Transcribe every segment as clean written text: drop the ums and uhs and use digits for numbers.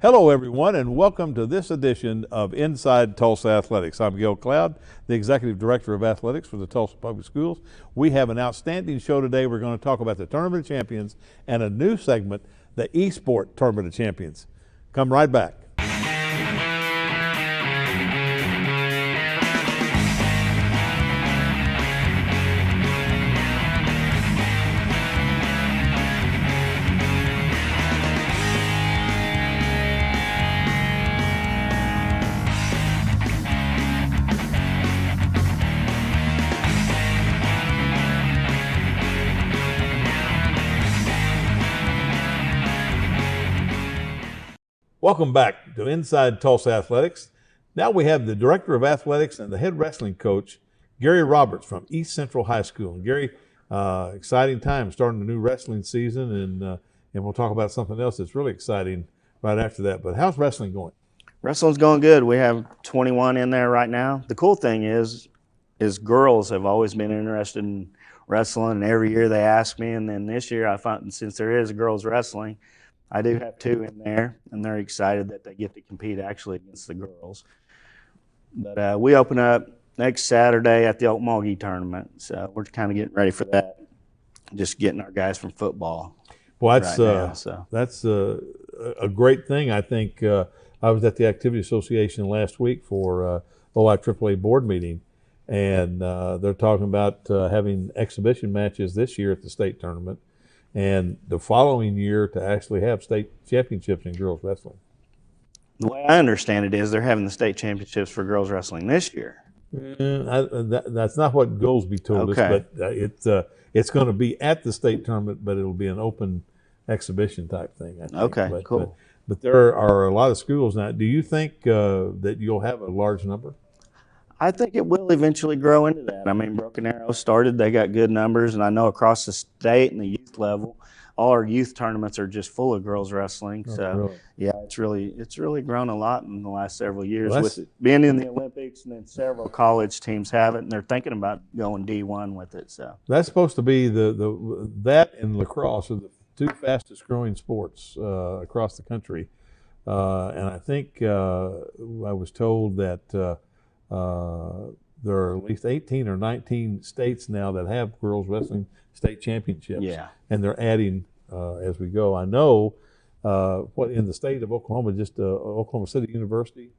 Hello, everyone, and welcome to this edition of Inside Tulsa Athletics. I'm Gil Cloud, the Executive Director of Athletics for the Tulsa Public Schools. We have an outstanding show today. We're going to talk about the Tournament of Champions and a new segment, the Esport Tournament of Champions. Come right back. Welcome back to Inside Tulsa Athletics. Now we have the Director of Athletics and the head wrestling coach, Gary Roberts from East Central High School. And Gary, exciting time starting the new wrestling season, and we'll talk about something else that's really exciting right after that. But how's wrestling going? Wrestling's going good. We have 21 in there right now. The cool thing is girls have always been interested in wrestling, and every year they ask me. And then this year I found, since there is girls wrestling, I do have two in there, and they're excited that they get to compete actually against the girls. But we open up next Saturday at the Okmulgee tournament, so we're kind of getting ready for that. Just getting our guys from football. Well, that's a great thing. I think I was at the Activity Association last week for OIAAA board meeting, and they're talking about having exhibition matches this year at the state tournament, and the following year to actually have state championships in girls wrestling. The way I understand it is they're having the state championships for girls wrestling this year. That's not what Goolsby told us, but it's going to be at the state tournament, but it'll be an open exhibition type thing, I think. Okay, cool. But there are a lot of schools now. Do you think that you'll have a large number? I think it will eventually grow into that. I mean, Broken Arrow started, they got good numbers, and I know across the state and the youth level, all our youth tournaments are just full of girls wrestling. So, really? Yeah, it's really grown a lot in the last several years Well, with it being in the Olympics, and then several college teams have it, and they're thinking about going D1 with it. So that's supposed to be that and lacrosse are the two fastest growing sports across the country. And I think I was told that there are at least 18 or 19 states now that have girls wrestling state championships. Yeah. And they're adding as we go. I know what in the state of Oklahoma, just Oklahoma City University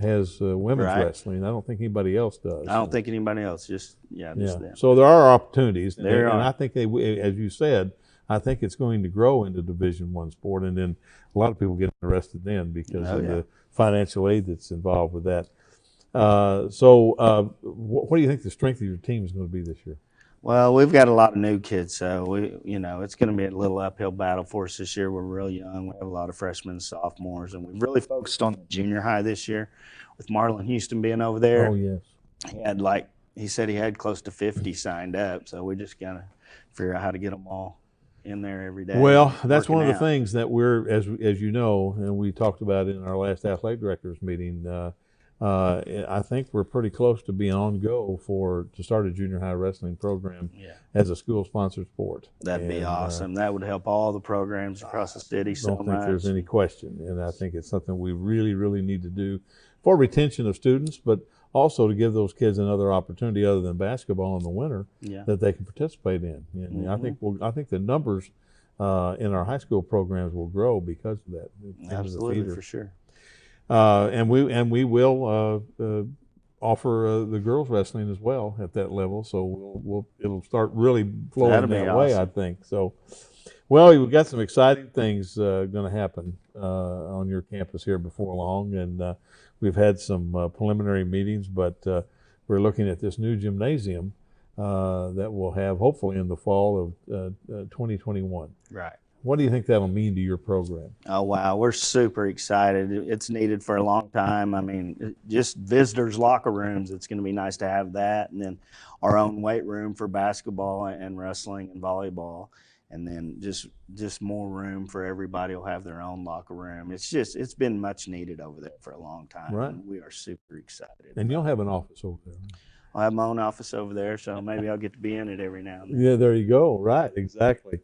has women's wrestling. I don't think anybody else does. I don't think anybody else. Just them. So there are opportunities. And I think they, as you said, I think it's going to grow into Division I sport, and then a lot of people get interested then because of the financial aid that's involved with that. So what do you think the strength of your team is going to be this year? Well, we've got a lot of new kids, so it's going to be a little uphill battle for us this year. We're real young. We have a lot of freshmen and sophomores, and we've really focused on the junior high this year with Marlon Houston being over there. Oh, yes. He said he had close to 50 signed up, so we just got to figure out how to get them all in there every day. Well, that's one of the things that we're, as you know, and we talked about in our last athletic directors meeting, I think we're pretty close to being on go to start a junior high wrestling program as a school-sponsored sport. That'd be awesome. That would help all the programs across the city so much. I don't think there's any question, and I think it's something we really, really need to do for retention of students, but also to give those kids another opportunity other than basketball in the winter that they can participate in. And I think the numbers in our high school programs will grow because of that. Absolutely, for sure. And we will offer the girls wrestling as well at that level. So it'll start really flowing that way, I think. So, well, we've got some exciting things going to happen on your campus here before long, and we've had some preliminary meetings, but we're looking at this new gymnasium that we'll have hopefully in the fall of 2021. Right. What do you think that'll mean to your program? Oh, wow. We're super excited. It's needed for a long time. I mean, just visitors' locker rooms, it's going to be nice to have that. And then our own weight room for basketball and wrestling and volleyball. And then just more room for everybody will have their own locker room. It's been much needed over there for a long time. Right. And we are super excited. And you'll have an office over there. I'll have my own office over there, so maybe I'll get to be in it every now and then. Yeah, there you go. Right, exactly.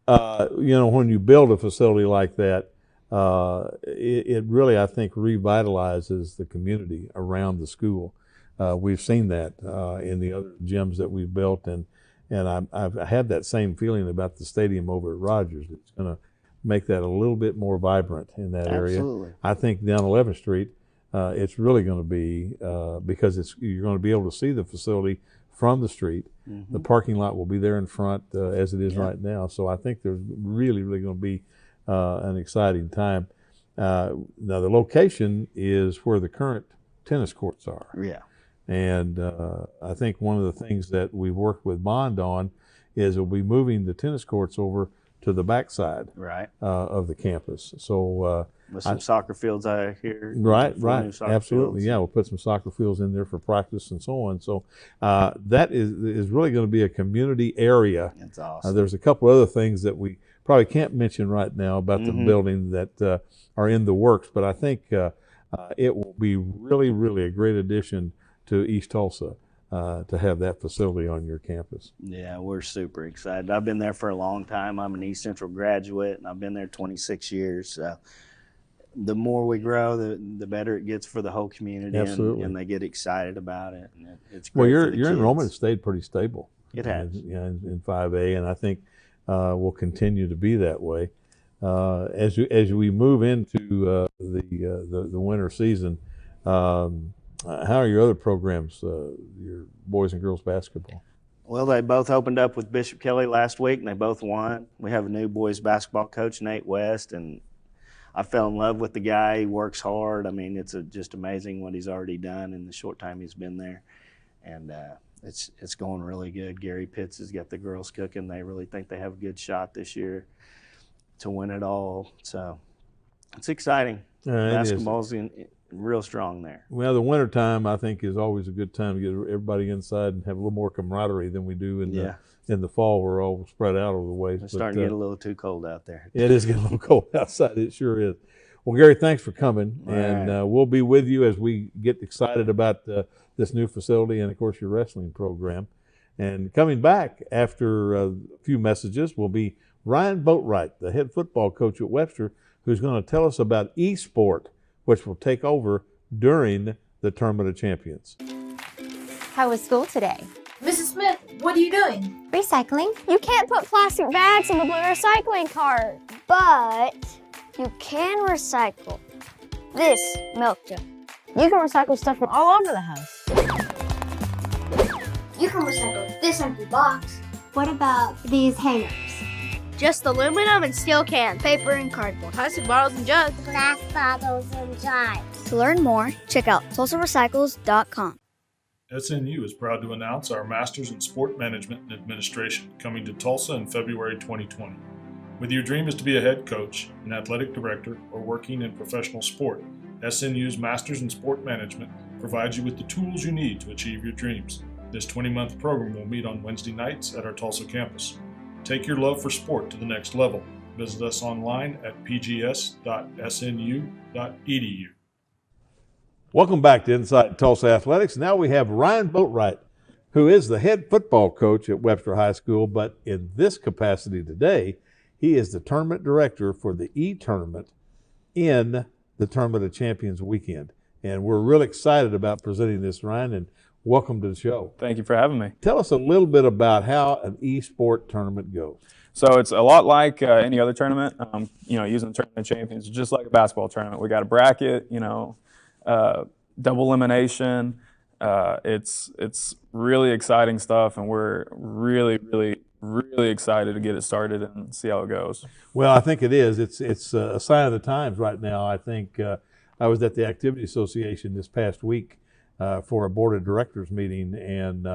When you build a facility like that, it really, I think, revitalizes the community around the school. We've seen that in the other gyms that we've built, and I've had that same feeling about the stadium over at Rogers. It's going to make that a little bit more vibrant in that Absolutely. area. I think down 11th Street, it's really going to be because you're going to be able to see the facility from the street. The parking lot will be there in front as it is right now. So I think there's really, really going to be an exciting time. Now the location is where the current tennis courts are. Yeah. And I think one of the things that we've worked with Bond on is we'll be moving the tennis courts over to the backside of the campus. So with some soccer fields I hear. Right. Absolutely. Fields. Yeah, we'll put some soccer fields in there for practice and so on. So that is really going to be a community area. That's awesome. There's a couple other things that we probably can't mention right now about the building that are in the works, but I think it will be really, really a great addition to East Tulsa to have that facility on your campus. Yeah, we're super excited. I've been there for a long time. I'm an East Central graduate, and I've been there 26 years. So the more we grow, the better it gets for the whole community. Absolutely. And they get excited about it. And it's great. Well, for your the kids. enrollment has stayed pretty stable. It has. In 5A, and I think will continue to be that way. As we move into the winter season, how are your other programs, your boys and girls basketball? Well, they both opened up with Bishop Kelly last week, and they both won. We have a new boys basketball coach, Nate West, and I fell in love with the guy. He works hard. I mean, it's just amazing what he's already done in the short time he's been there, and it's going really good. Gary Pitts has got the girls cooking. They really think they have a good shot this year to win it all. So it's exciting. Basketball's real strong there. Well, the winter time I think is always a good time to get everybody inside and have a little more camaraderie than we do in the fall. We're all spread out over the way. It's starting to get a little too cold out there. It is getting a little cold outside. It sure is. Well, Gary, thanks for coming, and we'll be with you as we get excited about this new facility and, of course, your wrestling program. And coming back after a few messages will be Ryan Boatright, the head football coach at Webster, who's going to tell us about eSport, which will take over during the Tournament of Champions. How was school today? Mrs. Smith, what are you doing? Recycling. You can't put plastic bags in the blue recycling cart. But you can recycle this milk jug. You can recycle stuff from all over the house. You can recycle this empty box. What about these hangers? Just aluminum and steel cans, paper and cardboard, plastic bottles and jugs, glass bottles and jars. To learn more, check out TulsaRecycles.com. SNU is proud to announce our Masters in Sport Management and Administration coming to Tulsa in February 2020. Whether your dream is to be a head coach, an athletic director, or working in professional sport, SNU's Masters in Sport Management provides you with the tools you need to achieve your dreams. This 20-month program will meet on Wednesday nights at our Tulsa campus. Take your love for sport to the next level. Visit us online at pgs.snu.edu. Welcome back to Inside Tulsa Athletics. Now we have Ryan Boatright, who is the head football coach at Webster High School, but in this capacity today, he is the tournament director for the E-Tournament in the Tournament of Champions weekend. And we're really excited about presenting this, Ryan, and welcome to the show. Thank you for having me. Tell us a little bit about how an e-sport tournament goes. So it's a lot like any other tournament, using the Tournament of Champions, just like a basketball tournament. We got a bracket, double elimination. It's really exciting stuff, and we're really, really, really excited to get it started and see how it goes. Well, I think it is. It's a sign of the times right now. I think I was at the Activity Association this past week for a board of directors meeting, and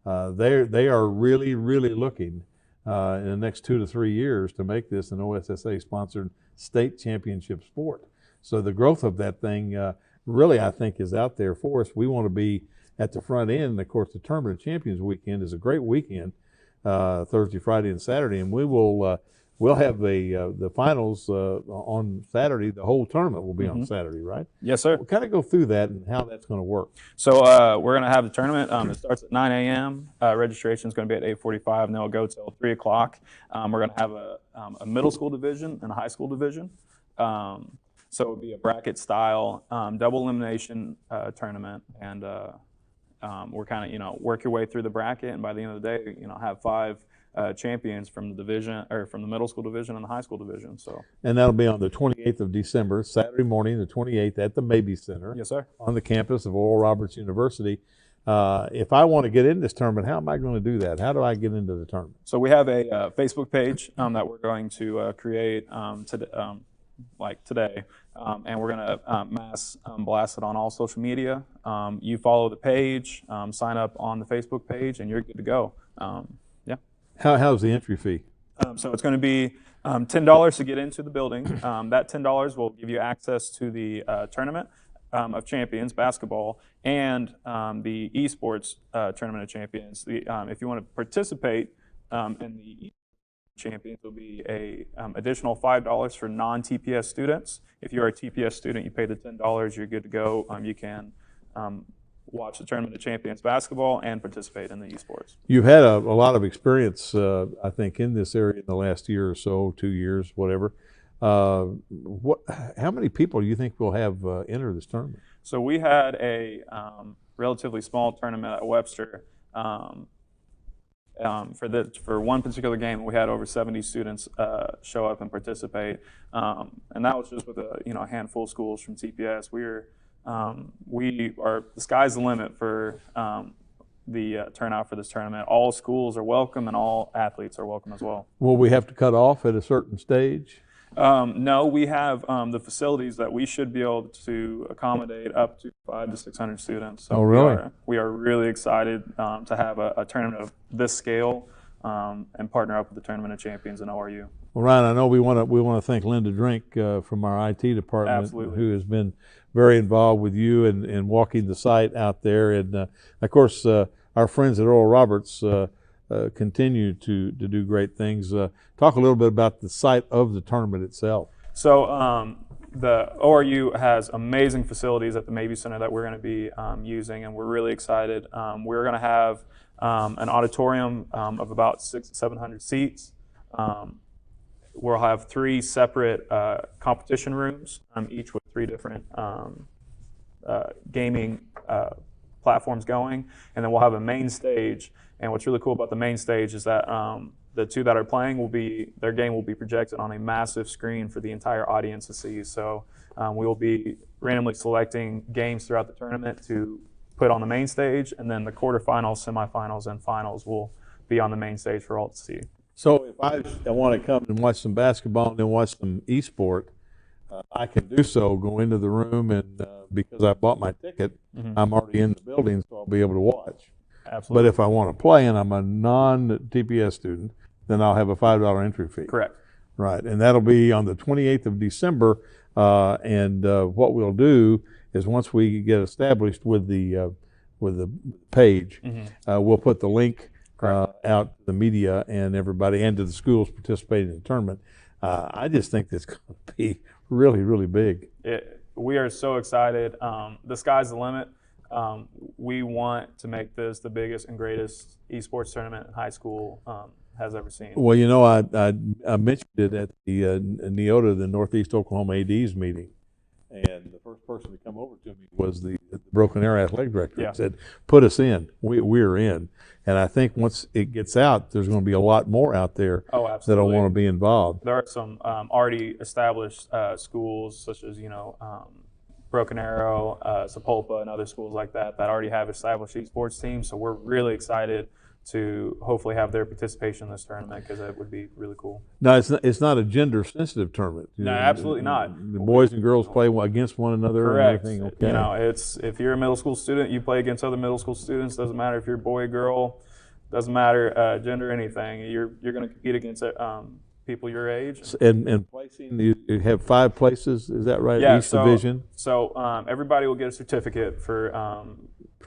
they are really, really looking in the next 2 to 3 years to make this an OSSA-sponsored state championship sport. So the growth of that thing really, I think, is out there for us. We want to be at the front end. And of course, the Tournament of Champions weekend is a great weekend, Thursday, Friday, and Saturday, and we'll have the finals on Saturday. The whole tournament will be on Saturday, right? Yes, sir. We'll kind of go through that and how that's going to work. So we're going to have the tournament. It starts at 9 a.m. Registration is going to be at 8:45, and then it'll go till 3 o'clock. We're going to have a middle school division and a high school division. So it would be a bracket style double elimination tournament, and we're kind of work your way through the bracket, and by the end of the day, have 5 champions from the division, or from the middle school division and the high school division. So, and that'll be on the 28th of December, Saturday morning, the 28th, at the Mabee Center. Yes, sir. On the campus of Oral Roberts University. If I want to get in this tournament, how am I going to do that? How do I get into the tournament? So we have a Facebook page that we're going to create today, and we're going to mass blast it on all social media. You follow the page, sign up on the Facebook page, and you're good to go. How's the entry fee? So it's going to be $10 to get into the building. That $10 will give you access to the tournament of champions basketball and the esports tournament of champions. If you want to participate in the champions, will be a additional $5 for non-TPS students. If you're a TPS student, you pay the $10. You're good to go. You can watch the tournament of champions basketball and participate in the esports. You've had a lot of experience, I think, in this area in the last year or so, 2 years, whatever. How many people do you think will have enter this tournament? So we had a relatively small tournament at Webster. For one particular game, we had over 70 students show up and participate, and that was just with a handful of schools from TPS. The sky's the limit for the turnout for this tournament. All schools are welcome, and all athletes are welcome as well. Will we have to cut off at a certain stage? No, we have the facilities that we should be able to accommodate up to 500 to 600 students. So oh, really? We are really excited to have a tournament of this scale and partner up with the Tournament of Champions in ORU. Well, Ryan, I know we want to thank Linda Drink from our IT department, Absolutely. Who has been very involved with you and walking the site out there, and of course our friends at Oral Roberts. Continue to do great things. Talk a little bit about the site of the tournament itself. So the ORU has amazing facilities at the Mabee Center that we're going to be using, and we're really excited. We're going to have an auditorium of about 600 to 700 seats. We'll have 3 separate competition rooms, each with 3 different gaming platforms going, and then we'll have a main stage. And what's really cool about the main stage is that the 2 that are playing their game will be projected on a massive screen for the entire audience to see. So we will be randomly selecting games throughout the tournament to put on the main stage, and then the quarterfinals, semifinals, and finals will be on the main stage for all to see. So if I want to come and watch some basketball and then watch some esport, I can do so, go into the room, and because I bought my ticket, I'm already in the building, so I'll be able to watch. Absolutely. But if I want to play and I'm a non-TPS student, then I'll have a $5 entry fee. Correct. Right, and that'll be on the 28th of December. And what we'll do is once we get established with the page, we'll put the link out to the media and everybody, and to the schools participating in the tournament. I just think that's going to be really, really big. We are so excited. The sky's the limit. We want to make this the biggest and greatest esports tournament high school has ever seen. Well, I mentioned it at the NEOTA, the Northeast Oklahoma ADs meeting, and the first person to come over to me was the Broken Arrow athletic director. Yeah. He said, "Put us in. We're in." And I think once it gets out, there's going to be a lot more out there that'll want to be involved. There are some already established schools, such as Broken Arrow, Sepulpa, and other schools like that already have established esports teams. So we're really excited to hopefully have their participation in this tournament, because it would be really cool. No, it's not a gender-sensitive tournament. No, absolutely not. The boys and girls play against one another. Correct. And everything. Okay. It's if you're a middle school student, you play against other middle school students. Doesn't matter if you're a boy, girl. Doesn't matter gender, anything. You're going to compete against people your age. And placing, you have 5 places. Is that right? Yeah. Each division. So everybody will get a certificate for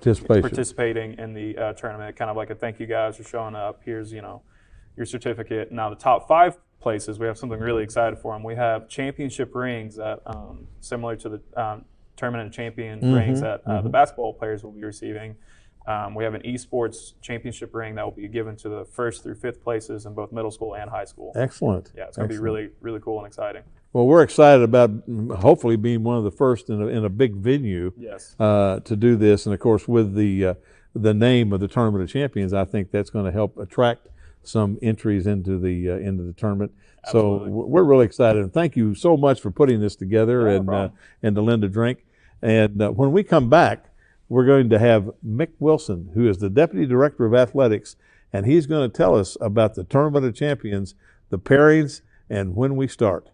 participating in the tournament. Kind of like a thank you guys for showing up. Here's your certificate. Now the top 5 places, we have something really excited for them. We have championship rings that similar to the tournament of champion rings that the basketball players will be receiving. We have an esports championship ring that will be given to the 1st through 5th places in both middle school and high school. Excellent. Yeah, it's going to be really, really cool and exciting. Well, we're excited about hopefully being one of the first in a big venue Yes. to do this. And of course, with the name of the Tournament of Champions, I think that's going to help attract some entries into the tournament. Absolutely. So we're really excited. And thank you so much for putting this together, and to Linda Drink. And when we come back, we're going to have Mick Wilson, who is the Deputy Director of Athletics, and he's going to tell us about the Tournament of Champions, the pairings, and when we start.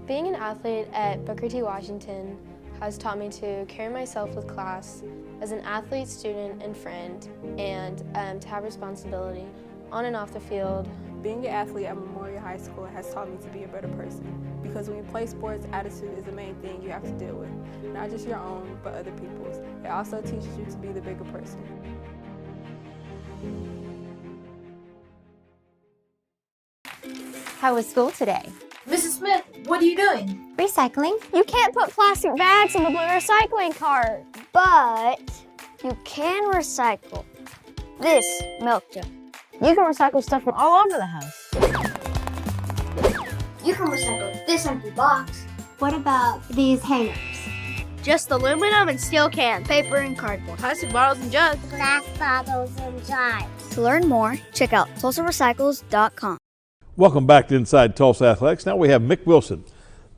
Being an athlete at Booker T. Washington has taught me to carry myself with class as an athlete, student, and friend, and to have responsibility on and off the field. Being an athlete at Memorial High School has taught me to be a better person, because when you play sports, attitude is the main thing you have to deal with, not just your own, but other people's. It also teaches you to be the bigger person. How was school today? Mrs. Smith, what are you doing? Recycling. You can't put plastic bags in the blue recycling cart, but you can recycle this milk jug. You can recycle stuff from all over the house. You can recycle this empty box. What about these hangers? Just aluminum and steel cans, paper and cardboard, plastic bottles and jugs, Glass bottles and jars. To learn more, check out TulsaRecycles.com. Welcome back to Inside Tulsa Athletics. Now we have Mick Wilson,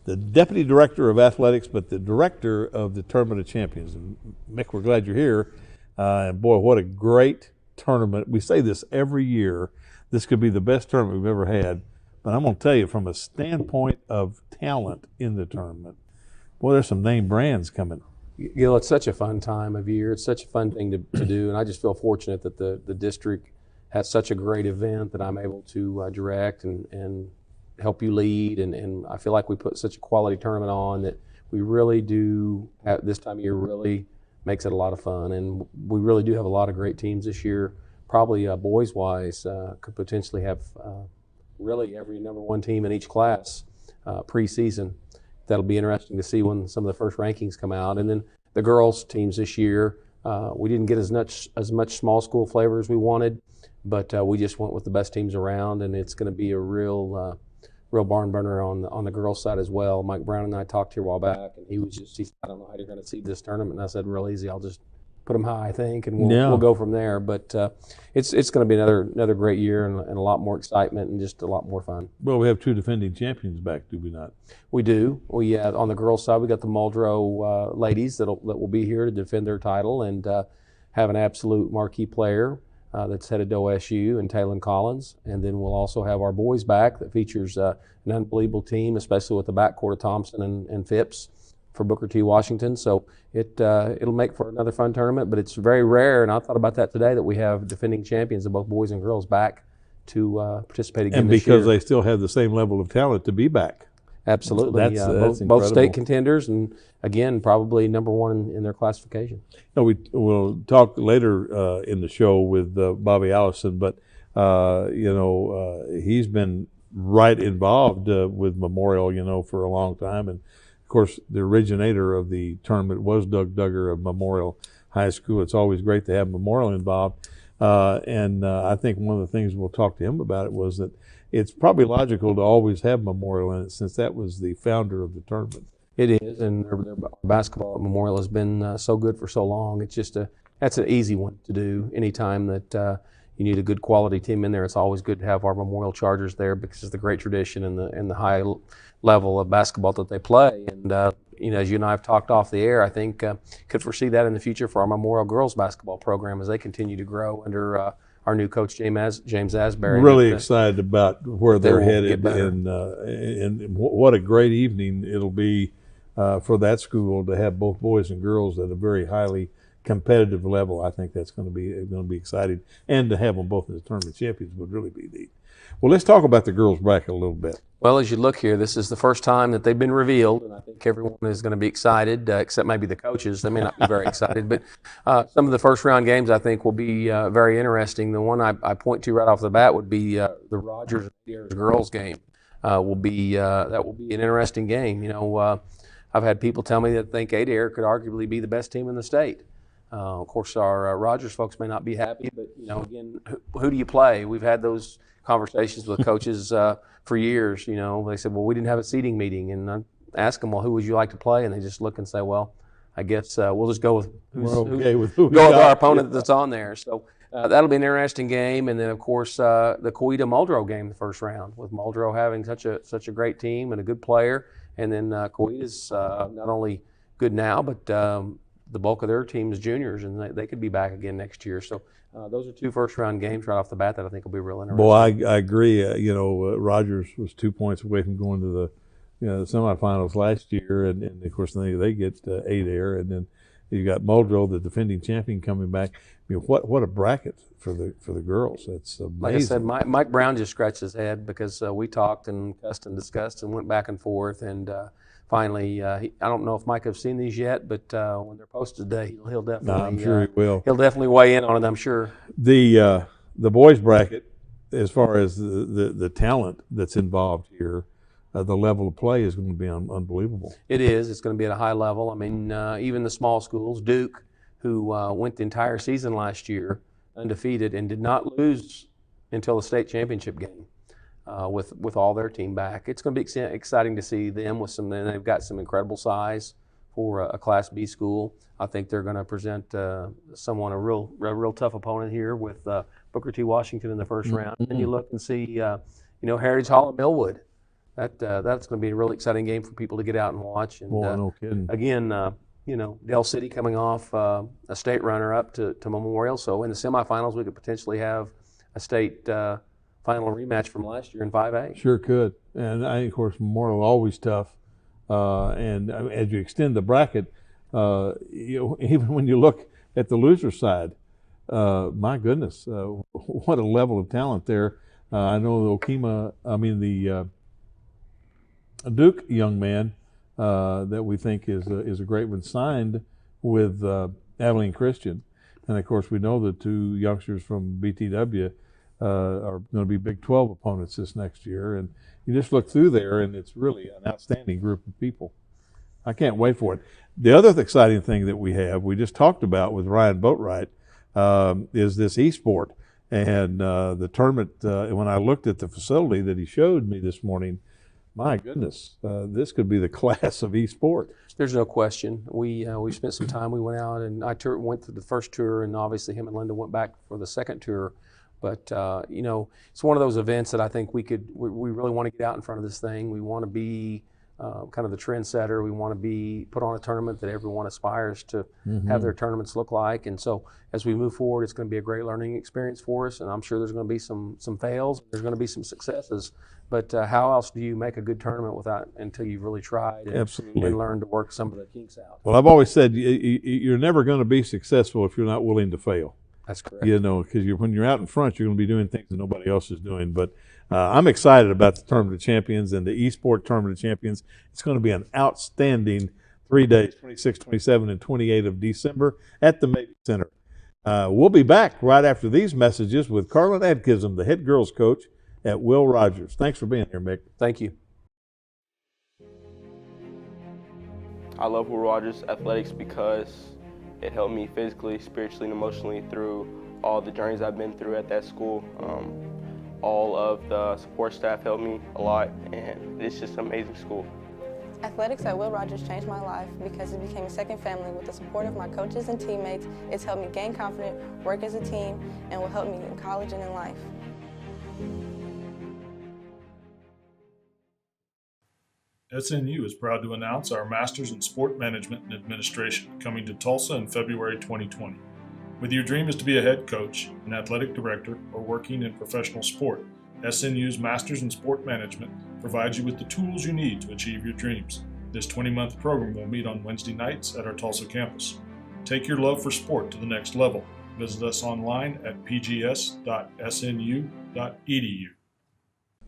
the Deputy Director of Athletics, but the Director of the Tournament of Champions. And Mick, we're glad you're here. And boy, what a great tournament. We say this every year. This could be the best tournament we've ever had. But I'm going to tell you, from a standpoint of talent in the tournament, boy, there's some name brands coming. Gil, it's such a fun time of year. It's such a fun thing to do. And I just feel fortunate that the district has such a great event that I'm able to direct and help you lead. And I feel like we put such a quality tournament on that we really do, at this time of year, really makes it a lot of fun. And we really do have a lot of great teams this year. Probably boys-wise, could potentially have really every number one team in each class preseason. That'll be interesting to see when some of the first rankings come out. And then the girls teams this year, we didn't get as much small school flavor as we wanted, but we just went with the best teams around, and it's going to be a real barn burner on the girls' side as well. Mike Brown and I talked here a while back, and he said, I don't know how you're going to see this tournament. And I said, real easy, I'll just put them high, I think, and we'll go from there. But it's going to be another great year and a lot more excitement and just a lot more fun. Well, we have two defending champions back, do we not? We do. We on the girls' side, we got the Muldrow ladies that will be here to defend their title and have an absolute marquee player that's headed to OSU, and Taylon Collins. And then we'll also have our boys back that features an unbelievable team, especially with the backcourt of Thompson and Phipps for Booker T. Washington. So it'll make for another fun tournament, but it's very rare, and I thought about that today, that we have defending champions of both boys and girls back to participate again and this year. because they still have the same level of talent to be back. Absolutely. That's both state contenders, and again, probably number one in their classification. We'll talk later in the show with Bobby Allison, but he's been right involved with Memorial, for a long time. And of course, the originator of the tournament was Doug Duggar of Memorial High School. It's always great to have Memorial involved. And I think one of the things we'll talk to him about it was that it's probably logical to always have Memorial in it, since that was the founder of the tournament. It is, and their basketball at Memorial has been so good for so long. It's just that's an easy one to do. Anytime that you need a good quality team in there, it's always good to have our Memorial Chargers there, because of the great tradition and the high level of basketball that they play. And as you and I have talked off the air, I think could foresee that in the future for our Memorial girls basketball program as they continue to grow under our new coach, James Asbury. Really excited about where they're headed, and what a great evening it'll be for that school to have both boys and girls at a very highly competitive level. I think that's going to be exciting, and to have them both as tournament champions would really be neat. Well, let's talk about the girls' bracket a little bit. Well, as you look here, this is the first time that they've been revealed, and I think everyone is going to be excited, except maybe the coaches. They may not be very excited, but some of the first-round games I think will be very interesting. The one I point to right off the bat would be the Rogers and Adair's girls game. That will be an interesting game. I've had people tell me that think Adair could arguably be the best team in the state. Of course, our Rogers folks may not be happy, but again, who do you play? We've had those conversations with coaches for years. They said, well, we didn't have a seating meeting, and I asked them, well, who would you like to play? And they just look and say, well, I guess we'll just go with our opponent that's on there. So that'll be an interesting game. And then, of course, the Coweta-Muldrow game, the first round, with Muldrow having such a great team and a good player. And then Coweta's not only good now, but the bulk of their team is juniors, and they could be back again next year. So those are 2 first-round games right off the bat that I think will be real interesting. Boy, I agree. Rogers was 2 points away from going to the semifinals last year, and of course they get 8 there, and then you got Muldrow, the defending champion, coming back. I mean, what a bracket for the girls. That's amazing. Like I said, Mike Brown just scratched his head because we talked and discussed and went back and forth, and finally, I don't know if Mike has seen these yet, but when they're posted today, he'll definitely. No, I'm sure he will. He'll definitely weigh in on it, I'm sure. The boys bracket, as far as the talent that's involved here, the level of play is going to be unbelievable. It is. It's going to be at a high level. I mean, even the small schools, Duke, who went the entire season last year undefeated and did not lose until the state championship game. With all their team back, it's going to be exciting to see them with some. And they've got some incredible size for a Class B school. I think they're going to present someone a real tough opponent here with Booker T. Washington in the first round. And you look and see, Heritage Hall at Millwood. That's going to be a really exciting game for people to get out and watch. And boy, no kidding. Again, Dell City coming off a state runner-up to Memorial. So in the semifinals, we could potentially have a state final rematch from last year in 5A. Sure could. And of course, Memorial always tough. And as you extend the bracket, even when you look at the loser side, my goodness, what a level of talent there. I know the Duke young man that we think is a great one signed with Abilene Christian. And of course, we know the 2 youngsters from BTW are going to be Big 12 opponents this next year. And you just look through there, and it's really an outstanding group of people. I can't wait for it. The other exciting thing that we just talked about with Ryan Boatright, is this e-sport. And the tournament, when I looked at the facility that he showed me this morning, my goodness, this could be the class of e-sport. There's no question. We spent some time. We went out, and I went to the first tour, and obviously him and Linda went back for the second tour. But it's one of those events that I think we really want to get out in front of this thing. We want to be kind of the trendsetter. We want to put on a tournament that everyone aspires to have their tournaments look like. And so as we move forward, it's going to be a great learning experience for us. And I'm sure there's going to be some fails. There's going to be some successes. But how else do you make a good tournament until you've really tried and learned to work some of the kinks out? Well, I've always said you're never going to be successful if you're not willing to fail. That's correct. Because when you're out in front, you're going to be doing things that nobody else is doing. But I'm excited about the Tournament of Champions and the eSport Tournament of Champions. It's going to be an outstanding 3 days, 26, 27, and 28 of December at the Mabee Center. We'll be back right after these messages with Carlin Adkism, the head girls coach at Will Rogers. Thanks for being here, Mick. Thank you. I love Will Rogers Athletics because it helped me physically, spiritually, and emotionally through all the journeys I've been through at that school. All of the support staff helped me a lot, and it's just an amazing school. Athletics at Will Rogers changed my life because it became a second family. With the support of my coaches and teammates, it's helped me gain confidence, work as a team, and will help me in college and in life. SNU is proud to announce our Masters in Sport Management and Administration coming to Tulsa in February 2020. Whether your dream is to be a head coach, an athletic director, or working in professional sport, SNU's Masters in Sport Management provides you with the tools you need to achieve your dreams. This 20-month program will meet on Wednesday nights at our Tulsa campus. Take your love for sport to the next level. Visit us online at pgs.snu.edu.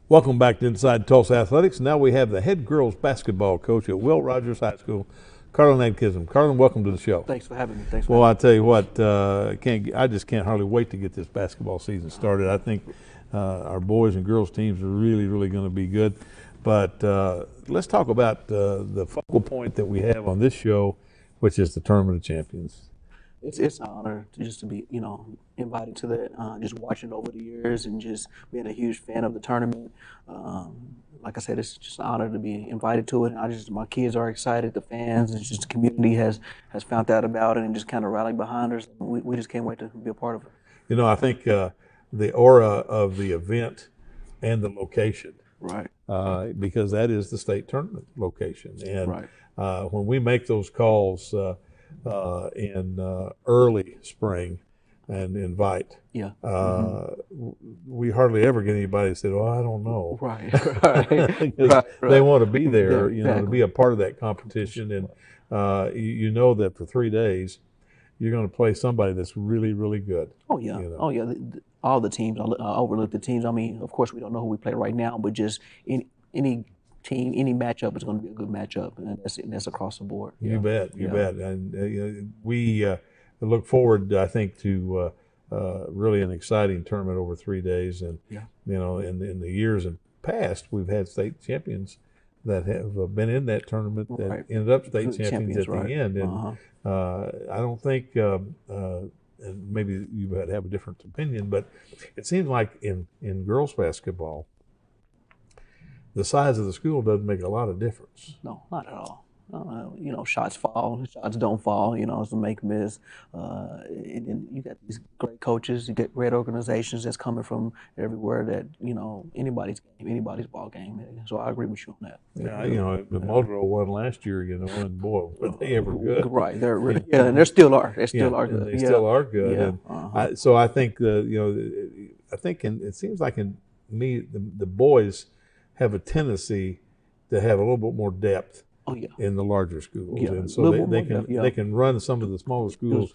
Welcome back to Inside Tulsa Athletics. Now we have the head girls basketball coach at Will Rogers High School, Carlin Adkism. Carlin, welcome to the show. Thanks for having me. Well, I tell you what, I just can't hardly wait to get this basketball season started. I think our boys and girls teams are really, really going to be good. But let's talk about the focal point that we have on this show, which is the Tournament of Champions. it's an honor to just to be, invited to that. Just watching over the years and just being a huge fan of the tournament. Like I said, it's just an honor to be invited to it. My kids are excited, the fans, and just the community has found out about it and just kind of rallied behind us. We just can't wait to be a part of it. I think the aura of the event and the location, right? Because that is the state tournament location, and right. When we make those calls in early spring and invite, we hardly ever get anybody that said, "Oh, I don't know." Right, right. They want to be there, exactly. to be a part of that competition, and that for 3 days you're going to play somebody that's really, really good. Oh yeah, all the teams. I overlook the teams. I mean, of course, we don't know who we play right now, but just any team, any matchup is going to be a good matchup, and that's across the board. You bet, you bet. And we look forward, I think, to really an exciting tournament over 3 days. And in the years past, we've had state champions that have been in that tournament that ended up state champions at the end. And I don't think, and maybe you would have a different opinion, but it seems like in girls basketball, the size of the school doesn't make a lot of difference. No, not at all. Shots fall, shots don't fall. It's a make miss. And then you got these great coaches, you get great organizations that's coming from everywhere. That anybody's game, anybody's ball game. So I agree with you on that. Yeah, the Muldrow won last year. And boy, were they ever good? Right, they're really, and they still are. They still are good. They still are good. Yeah. And so I think it seems like in me the boys have a tendency to have a little bit more depth. Oh, yeah. In the larger schools, yeah. And so they can run some of the smaller schools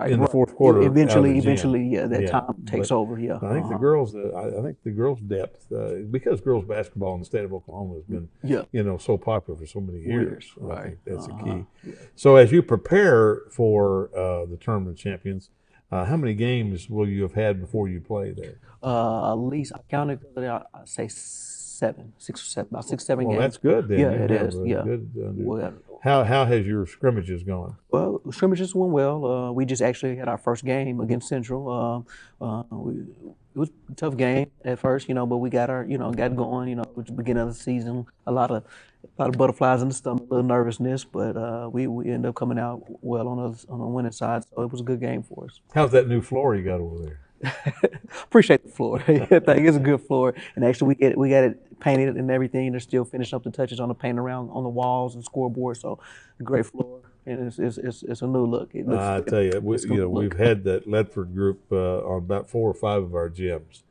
in the fourth quarter. Eventually, that time takes over. Yeah, I think the girls. I think the girls' depth, because girls basketball in the state of Oklahoma has been so popular for so many years. Right, I think that's a key. Yeah. So as you prepare for the Tournament of Champions, how many games will you have had before you play there? At least I counted. I say 6 or 7, about 6, 7 games. Well, that's good then. Yeah, it is. Yeah. Good, how has your scrimmages gone? Well, scrimmages went well. We just actually had our first game against Central. It was a tough game at first, but we got got going. At the beginning of the season, a lot of butterflies in the stomach, a little nervousness, but we ended up coming out well on the winning side. So it was a good game for us. How's that new floor you got over there? Appreciate the floor. I think it's a good floor, and actually we got it painted and everything. They're still finishing up the touches on the paint around on the walls and scoreboard. So a great floor, and it's a new look. I tell you, we've had that Ledford group on about 4 or 5 of our gyms,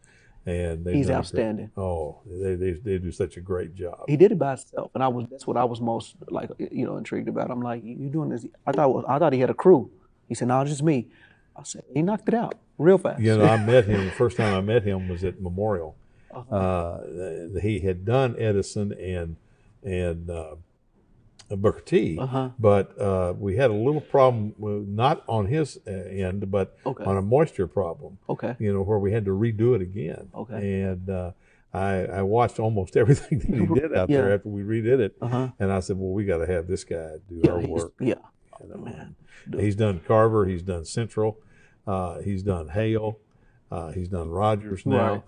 and he's outstanding. They do such a great job. He did it by himself, and that's what I was most intrigued about. I'm like, you doing this? I thought he had a crew. He said, no, just me. I said, he knocked it out real fast. I met him. The first time I met him was at Memorial. He had done Edison and Booker T, but we had a little problem, not on his end, but on a moisture problem. Where we had to redo it again. And I watched almost everything that he did out there after we redid it, and I said, well, we got to have this guy do our work. Man. He's done Carver, he's done Central, he's done Hale, he's done Rogers now.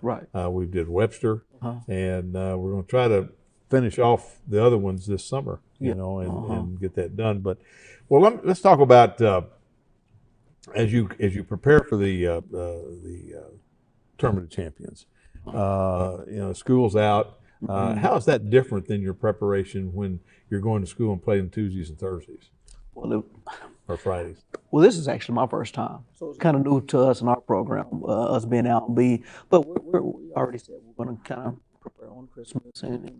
We did Webster, and we're going to try to finish off the other ones this summer, and get that done. But let's talk about as you prepare for the Tournament of Champions. School's out. How is that different than your preparation when you're going to school and playing Tuesdays and Thursdays? Or Fridays? Well, this is actually my first time, so it's kind of new to us in our program, us being out and B. But we already said we're going to kind of prepare on Christmas, and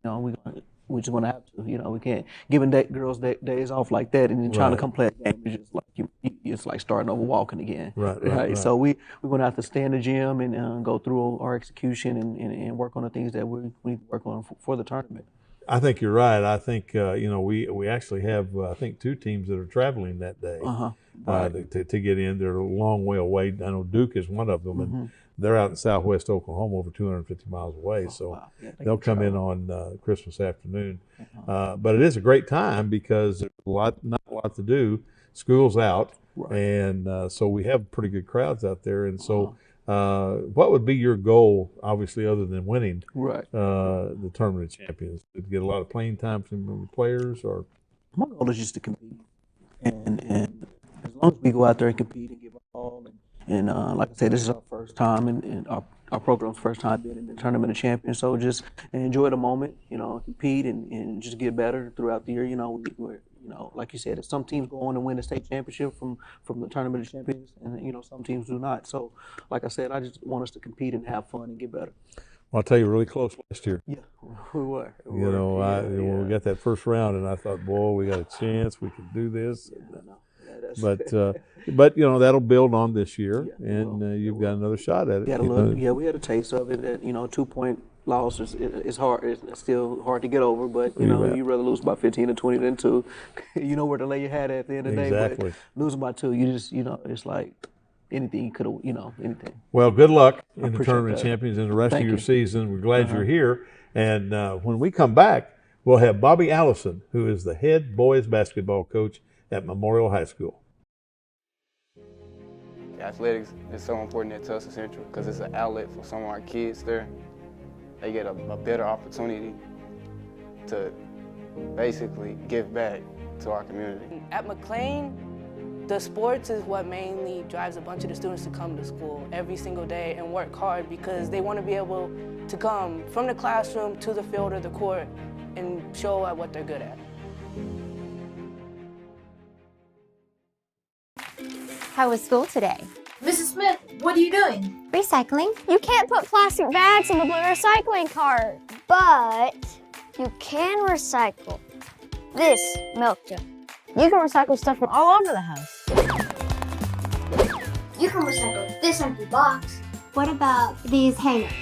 we're just going to have to. We can't giving girls days off like that, and then trying to come play a game is just like it's like starting over walking again. Right. So we're going to have to stay in the gym and go through our execution and work on the things that we need to work on for the tournament. I think you're right. I think we actually have I think 2 teams that are traveling that day to get in. They're a long way away. I know Duke is one of them, and they're out in Southwest Oklahoma, over 250 miles away. They'll come in on Christmas afternoon. But it is a great time because there's not a lot to do. School's out. And so we have pretty good crowds out there. And so what would be your goal, obviously, other than winning the Tournament of Champions? To get a lot of playing time from the players? Or my goal is just to compete. And as long as we go out there and compete and give our all, and like I said, this is our first time, and our program's first time being in the Tournament of Champions. So just enjoy the moment, compete and just get better throughout the year. We're like you said, some teams go on and win the state championship from the Tournament of Champions, and some teams do not. So, like I said, I just want us to compete and have fun and get better. Well, I'll tell you, really close last year. Yeah, we were. When we got that first round, and I thought, boy, we got a chance. We can do this. But that'll build on this year, and you've got another shot at it. We had a taste of it. 2-point loss is hard. It's still hard to get over, but you'd rather lose by 15 or 20 than 2. You know where to lay your hat at the end of the day. Exactly. But losing by 2, you just it's like anything you could have, anything. Well, good luck in the Tournament of Champions and the rest of your season. We're glad you're here. And when we come back, we'll have Bobby Allison, who is the head boys basketball coach at Memorial High School. Athletics is so important at Tulsa Central because it's an outlet for some of our kids there. They get a better opportunity to basically give back to our community. At McLean, the sports is what mainly drives a bunch of the students to come to school every single day and work hard because they want to be able to come from the classroom to the field or the court and show what they're good at. How was school today? Mrs. Smith, what are you doing? Recycling. You can't put plastic bags in the blue recycling cart, but you can recycle this milk jug. You can recycle stuff from all over the house. You can recycle this empty box. What about these hangers?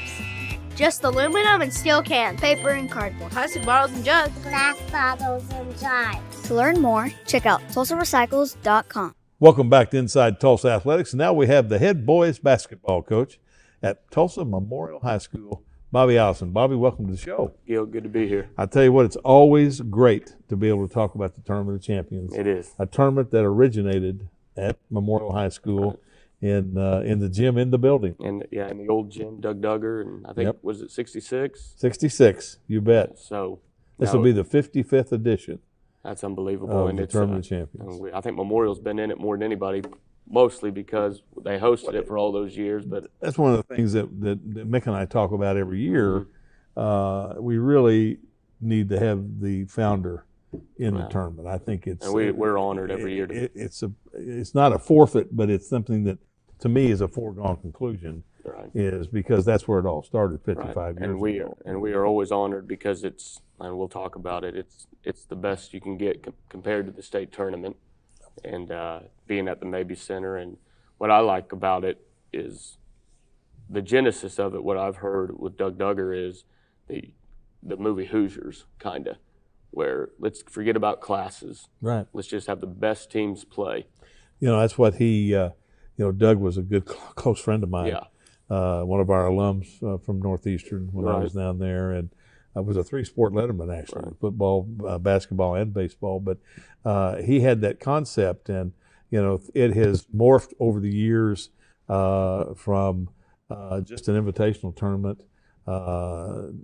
Just aluminum and steel cans, paper and cardboard, plastic bottles and jugs, Glass bottles and jars. To learn more, check out TulsaRecycles.com. Welcome back to Inside Tulsa Athletics. And now we have the head boys basketball coach at Tulsa Memorial High School, Bobby Allison. Bobby, welcome to the show. Gil, good to be here. I tell you what, it's always great to be able to talk about the Tournament of Champions. It is. A tournament that originated at Memorial High School in the gym in the building. And in the old gym, Doug Duggar, and I think, was it 66? 66, you bet. So this will be the 55th edition. That's unbelievable. And it's Tournament of Champions. I think Memorial's been in it more than anybody, mostly because they hosted it for all those years. But that's one of the things that Mick and I talk about every year. We really need to have the founder in the tournament. I think it's and we're honored every year. It's not a forfeit, but it's something that to me is a foregone conclusion. Right. Is because that's where it all started 55 years ago. And we are always honored because it's, and we'll talk about it, it's the best you can get compared to the state tournament and being at the Mabee Center. And what I like about it is the genesis of it. What I've heard with Doug Duggar is the movie Hoosiers, kind of, where let's forget about classes. Right. Let's just have the best teams play. That's what he, Doug was a good close friend of mine. Yeah. One of our alums from Northeastern when I was down there, and I was a 3-sport letterman actually, football, basketball, and baseball. But he had that concept, and it has morphed over the years from just an invitational tournament,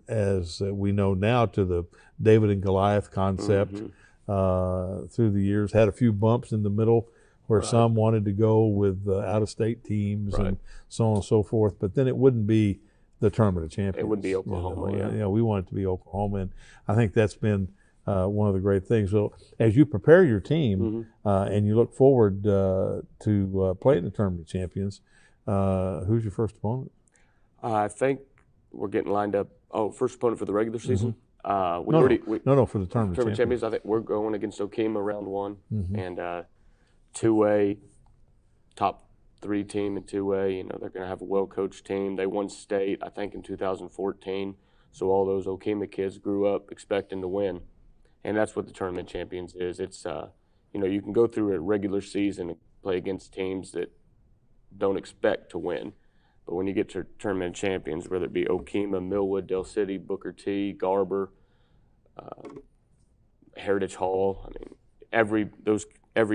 as we know now, to the David and Goliath concept. Through the years, had a few bumps in the middle where some wanted to go with out-of-state teams and so on and so forth, but then it wouldn't be the Tournament of Champions. It would be Oklahoma, we want it to be Oklahoma, and I think that's been one of the great things. So as you prepare your team and you look forward to playing the Tournament of Champions, who's your first opponent? I think we're getting lined up. Oh, first opponent for the regular season? No, for the Tournament of Champions. I think we're going against Okima round 1, and 2A, top 3 team in 2A. They're going to have a well-coached team. They won state, I think, in 2014. So all those Okima kids grew up expecting to win, and that's what the Tournament Champions is. It's you can go through a regular season and play against teams that don't expect to win, but when you get to Tournament Champions, whether it be Okima, Millwood, Del City, Booker T, Garber, Heritage Hall, every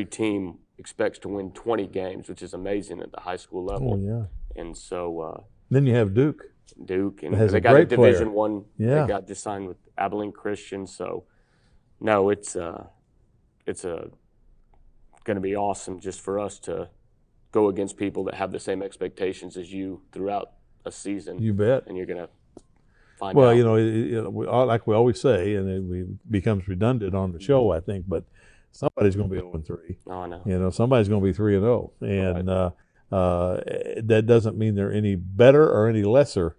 team expects to win 20 games, which is amazing at the high school level. Oh, yeah. And so then you have Duke. And has they a got a great player. Division One. Yeah. They got just signed with Abilene Christian. So, no, it's going to be awesome just for us to go against people that have the same expectations as you throughout a season. You bet. And you're going to find Well, out. like we always say, and it becomes redundant on the show, I think, but somebody's going to be 0-3. Oh, I know. Somebody's going to be 3-0, and that doesn't mean they're any better or any lesser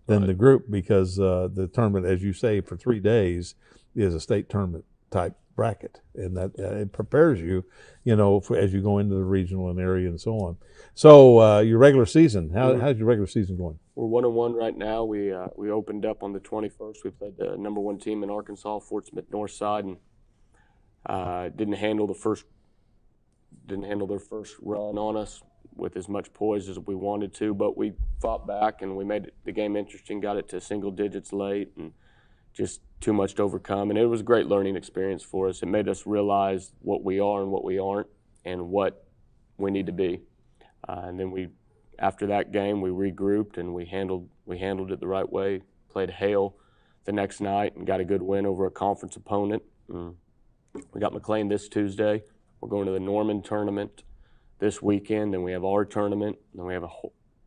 than the group, because the tournament, as you say, for 3 days is a state tournament type bracket, and that it prepares you, as you go into the regional and area and so on. So your regular season, how's your regular season going? We're 1-1 right now. We opened up on the 21st. We played the number 1 team in Arkansas, Fort Smith Northside, and didn't handle their first run on us with as much poise as we wanted to, but we fought back and we made the game interesting, got it to single digits late, and just too much to overcome. And it was a great learning experience for us. It made us realize what we are and what we aren't and what we need to be. And then after that game, we regrouped and we handled it the right way, played Hale the next night and got a good win over a conference opponent. We got McLean this Tuesday. We're going to the Norman tournament this weekend, and we have our tournament, and then we have a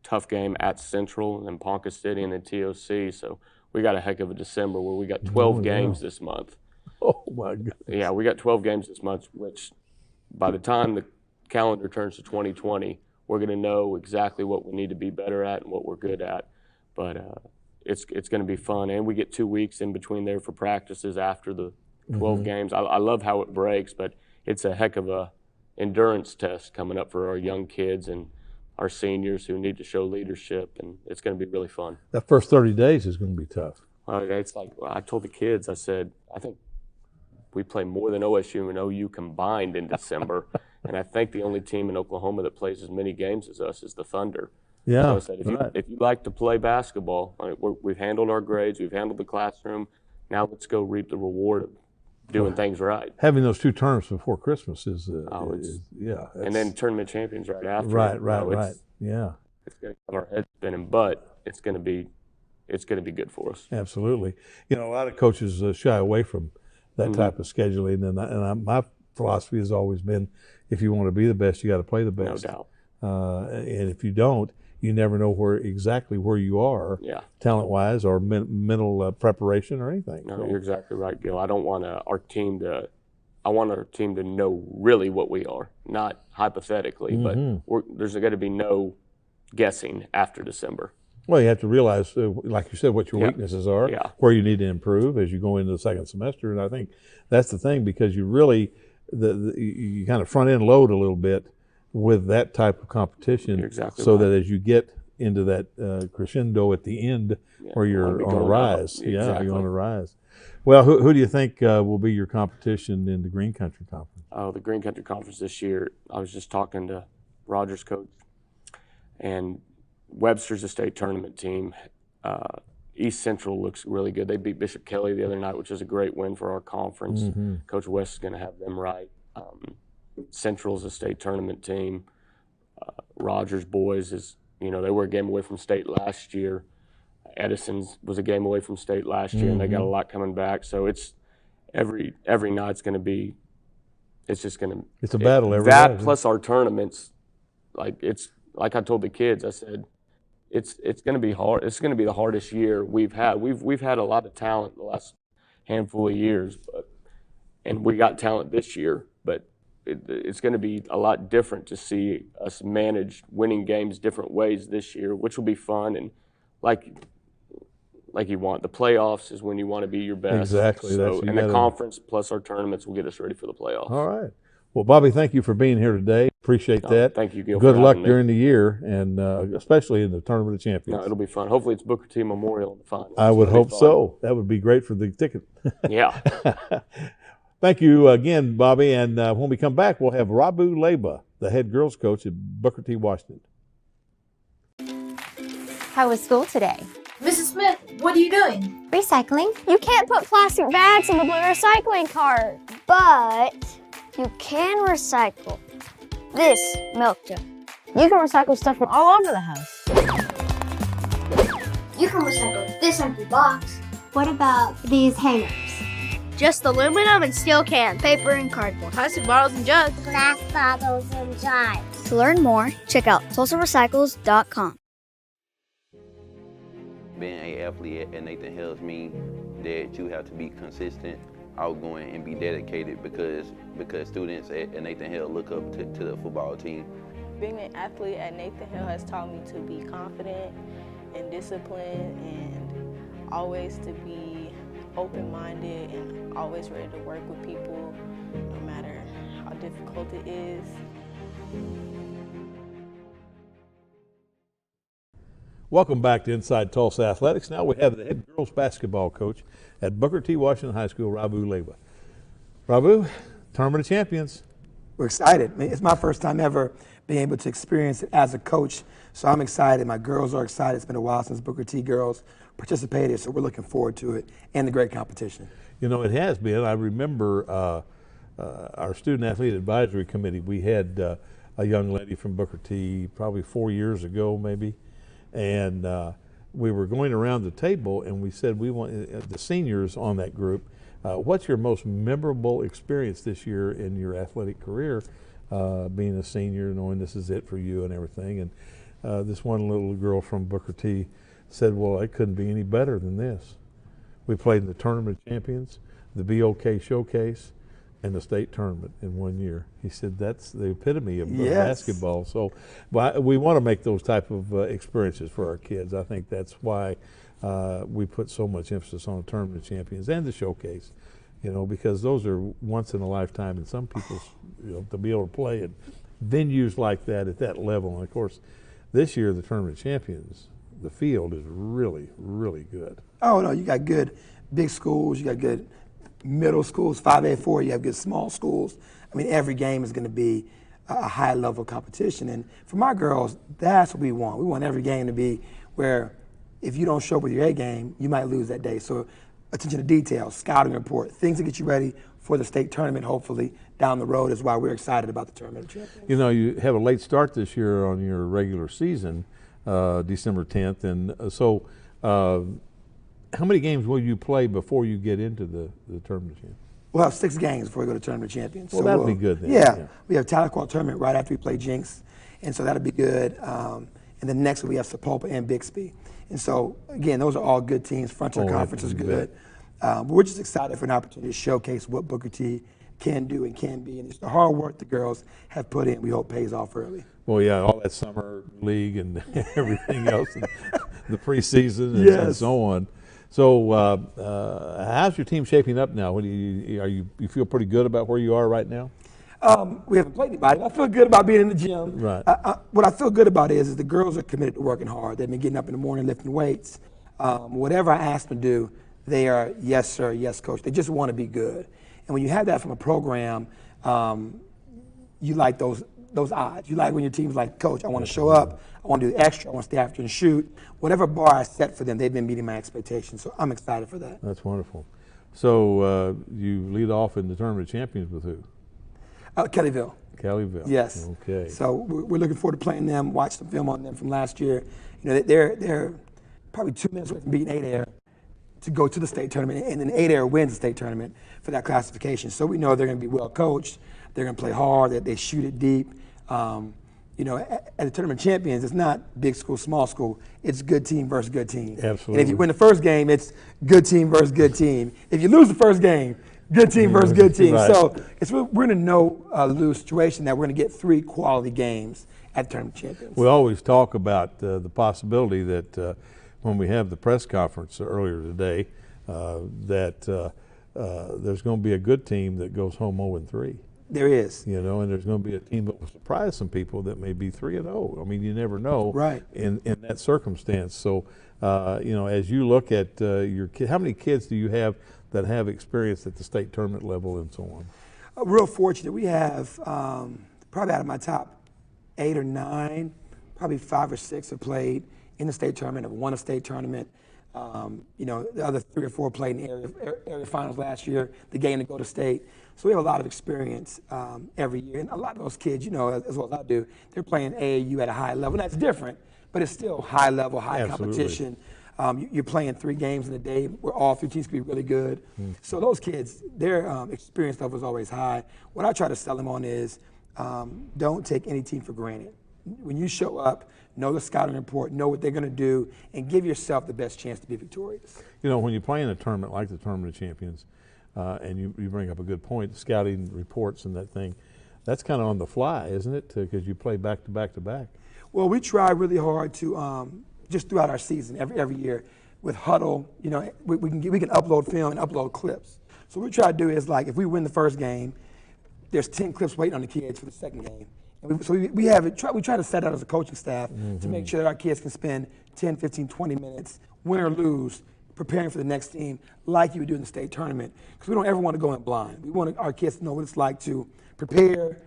tough game at Central, and then Ponca City, and then TOC. So we got a heck of a December where we got 12 games this month. Oh, my goodness. Yeah, we got 12 games this month, which by the time the calendar turns to 2020, we're going to know exactly what we need to be better at and what we're good at. But it's going to be fun, and we get 2 weeks in between there for practices after the 12 games. I love how it breaks, but it's a heck of a endurance test coming up for our young kids and our seniors who need to show leadership, and it's going to be really fun. That first 30 days is going to be tough. It's like I told the kids, I said, I think we play more than OSU and OU combined in December, and I think the only team in Oklahoma that plays as many games as us is the Thunder. Yeah, so I said, if you like to play basketball, we've handled our grades, we've handled the classroom, now let's go reap the reward of doing things right. Having those 2 tournaments before Christmas is and then tournament champions right after. Right. Yeah. It's going to have our heads spinning, but it's going to be good for us. Absolutely. A lot of coaches shy away from that type of scheduling, and my philosophy has always been, if you want to be the best, you got to play the best. No doubt. And if you don't, you never know exactly where you are, talent-wise or mental preparation or anything. No, you're exactly right, Gil. I don't want our team to know really what we are, not hypothetically, but there's got to be no guessing after December. Well, you have to realize, like you said, what your weaknesses are, where you need to improve as you go into the second semester, and I think that's the thing, because you really you kind of front-end load a little bit with that type of competition, exactly that as you get into that crescendo at the end, where you're on a rise. Yeah, you're on a rise. Well, who do you think will be your competition in the Green Country Conference? Oh, the Green Country Conference this year, I was just talking to Roger's coach, and Webster's a state tournament team. East Central looks really good. They beat Bishop Kelly the other night, which is a great win for our conference. Coach West is going to have them right. Central's a state tournament team. Rogers boys they were a game away from state last year. Edison's was a game away from state last year, and they got a lot coming back. So it's every night's going to be. It's just going to. It's a battle every that day. Plus our tournaments, like I told the kids, I said, it's going to be hard. It's going to be the hardest year we've had. We've had a lot of talent the last handful of years, and we got talent this year, but. It's going to be a lot different to see us manage winning games different ways this year, which will be fun. And like you want, the playoffs is when you want to be your best. Exactly. So, and the conference plus our tournaments will get us ready for the playoffs. All right. Well, Bobby, thank you for being here today. Appreciate that. Thank you, Gil. Good luck during the year, and especially in the Tournament of Champions. No, it'll be fun. Hopefully it's Booker T Memorial in the final. I would hope so. That would be great for the ticket. Yeah. Thank you again, Bobby. And when we come back, we'll have Rabu Leyva, the head girls coach at Booker T. Washington. How was school today? Mrs. Smith, what are you doing? Recycling. You can't put plastic bags in the blue recycling cart, but you can recycle this milk jug. You can recycle stuff from all over the house. You can recycle this empty box. What about these hangers? Just aluminum and steel cans, paper and cardboard, plastic bottles and jugs, Glass bottles and jars. To learn more, check out TulsaRecycles.com. Being an athlete at Nathan Hills means that you have to be consistent, outgoing, and be dedicated because students at Nathan Hill look up to the football team. Being an athlete at Nathan Hill has taught me to be confident and disciplined and always to be open-minded and always ready to work with people no matter how difficult it is. Welcome back to Inside Tulsa Athletics. Now we have the head girls basketball coach at Booker T. Washington High School, Rabu Leyva. Rabu, Tournament of Champions. We're excited. It's my first time ever being able to experience it as a coach, so I'm excited. My girls are excited. It's been a while since Booker T girls participated, so we're looking forward to it and the great competition. You know, it has been. I remember our Student Athlete Advisory Committee, we had a young lady from Booker T probably 4 years ago maybe, and we were going around the table and we said we want the seniors on that group, what's your most memorable experience this year in your athletic career, being a senior, knowing this is it for you and everything. And this one little girl from Booker T said, well, it couldn't be any better than this. We played in the Tournament of Champions, the BOK Showcase, and the state tournament in 1 year. He said that's the epitome of basketball. So we want to make those type of experiences for our kids. I think that's why we put so much emphasis on the Tournament of Champions and the Showcase, you know, because those are once in a lifetime, and some people, you know, to be able to play in venues like that at that level. And of course, this year the Tournament of Champions, the field is really, really good. Oh no, you got good big schools, you got good middle schools, 5A4, you have good small schools. I mean, every game is going to be a high level competition. And for my girls, that's what we want. We want every game to be where if you don't show up with your A game, you might lose that day. So attention to detail, scouting report, things to get you ready for the state tournament, hopefully, down the road is why we're excited about the Tournament of Champions. You know, you have a late start this year on your regular season, December 10th. And so how many games will you play before you get into the Tournament of Champions? We'll have 6 games before we go to Tournament of Champions. Well, so that'll be good then. Yeah. We have Tahlequah tournament right after we play Jinx, and so that'll be good. And then next week we have Sapulpa and Bixby. And so, again, those are all good teams. Frontier Conference is good. But we're just excited for an opportunity to showcase what Booker T can do and can be. And it's the hard work the girls have put in, we hope pays off early. Well, yeah, all that summer league and everything else, and the preseason and so on. So how's your team shaping up now? You feel pretty good about where you are right now? We haven't played anybody. I feel good about being in the gym. Right. What I feel good about is the girls are committed to working hard. They've been getting up in the morning, lifting weights. Whatever I ask them to do, they are, yes, sir, yes, coach. They just want to be good. And when you have that from a program, you like those odds. You like when your team's like, coach, I want to show up. I want to do the extra. I want to stay after and shoot. Whatever bar I set for them, they've been meeting my expectations. So I'm excited for that. That's wonderful. So you lead off in the Tournament of Champions with who? Kellyville. Kellyville. Yes. Okay. So we're looking forward to playing them, watch some film on them from last year. You know, they're probably 2 minutes away from beating 8-Air to go to the state tournament, and then 8-Air wins the state tournament for that classification. So we know they're going to be well coached. They're going to play hard. That they shoot it deep. You know, at the Tournament of Champions, it's not big school, small school. It's good team versus good team. Absolutely. And if you win the first game, it's good team versus good team. If you lose the first game, good team versus good team. Right. So we're in a no-lose situation that we're going to get 3 quality games at the Tournament of Champions. We always talk about the possibility that when we have the press conference earlier today, that there's going to be a good team that goes home 0-3. There is. You know, and there's going to be a team that will surprise some people that may be 3-0. I mean, you never know. Right. In that circumstance. So, you know, as you look at your kids, how many kids do you have that have experience at the state tournament level and so on? Real fortunate. We have probably out of my top 8 or 9, probably 5 or 6 have played in the state tournament, have won a state tournament. You know, the other 3 or 4 played in area finals last year, the game to go to state. So we have a lot of experience every year. And a lot of those kids, you know, as well as I do, they're playing AAU at a high level. And that's different, but it's still high level, high competition. You're playing 3 games in a day where all 3 teams can be really good. So those kids, their experience level is always high. What I try to sell them on is don't take any team for granted. When you show up, know the scouting report, know what they're going to do, and give yourself the best chance to be victorious. You know, when you play in a tournament like the Tournament of Champions, and you bring up a good point, the scouting reports and that thing, that's kind of on the fly, isn't it? Because you play back to back to back. Well, we try really hard to just throughout our season, every year, with Huddle, you know, we can upload film and upload clips. So what we try to do is, like, if we win the first game, there's 10 clips waiting on the kids for the second game. And we try to set out as a coaching staff to make sure that our kids can spend 10, 15, 20 minutes, win or lose, preparing for the next team like you would do in the state tournament. Because we don't ever want to go in blind. We want our kids to know what it's like to prepare